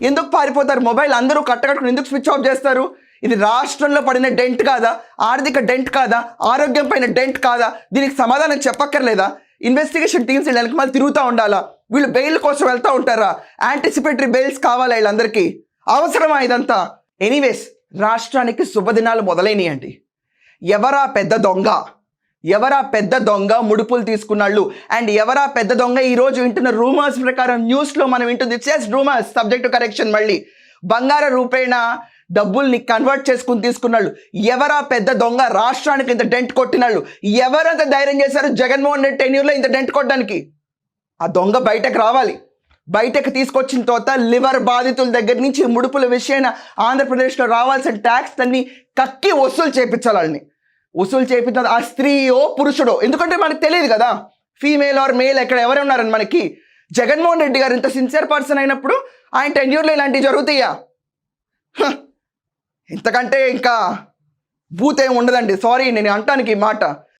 ఎందుకు పారిపోతారు? మొబైల్ అందరూ కట్టకట్టుకుని ఎందుకు స్విచ్ ఆఫ్ చేస్తారు? ఇది రాష్ట్రంలో పడిన డెంట్ కాదా? ఆర్థిక డెంట్ కాదా? ఆరోగ్యం పైన డెంట్ కాదా? దీనికి సమాధానం చెప్పక్కర్లేదా? ఇన్వెస్టిగేషన్ టీమ్స్ వెనక మళ్ళీ తిరుగుతూ ఉండాలా? వీళ్ళు బెయిల్ కోసం వెళ్తూ ఉంటారా? యాంటిసిపేటరీ బెయిల్స్ కావాలా వీళ్ళందరికీ? అవసరమా ఇదంతా? ఎనీవేస్, రాష్ట్రానికి శుభదినాలు మొదలైనయండి. ఎవరా పెద్ద దొంగ? ఎవరా పెద్ద దొంగ ముడుపులు తీసుకున్నాళ్ళు? అండ్ ఎవరా పెద్ద దొంగ? ఈరోజు వింటున్న రూమర్స్ ప్రకారం న్యూస్లో మనం వింటుంది రూమర్స్, సబ్జెక్ట్ టు కరెక్షన్. మళ్ళీ బంగార రూపేణ డబ్బుల్ని కన్వర్ట్ చేసుకుని తీసుకున్నాళ్ళు. ఎవరా పెద్ద దొంగ? రాష్ట్రానికి ఇంత డెంట్ కొట్టినాళ్ళు ఎవరంత ధైర్యం చేశారు జగన్మోహన్ రెడ్డి టెన్యూర్లో ఇంత డెంట్ కొట్టడానికి? ఆ దొంగ బయటకు రావాలి. బయటకు తీసుకొచ్చిన తర్వాత లివర్ బాధితుల దగ్గర నుంచి ముడుపుల విషయాన ఆంధ్రప్రదేశ్లో రావాల్సిన ట్యాక్స్ అన్ని కక్కి వసూలు చేయించాలని. వసూలు చేయించిన ఆ స్త్రీయో పురుషుడో, ఎందుకంటే మనకు తెలియదు కదా ఫీమేల్ ఆర్ మేల్ ఎక్కడ ఎవరు ఉన్నారని. మనకి జగన్మోహన్ రెడ్డి గారు ఇంత సిన్సియర్ పర్సన్ అయినప్పుడు ఆయన టెన్యూర్లో ఇలాంటివి జరుగుతాయా? ఇంతకంటే ఇంకా భూతేం ఉండదండి. సారీ నేను అంటానికి ఈ మాట.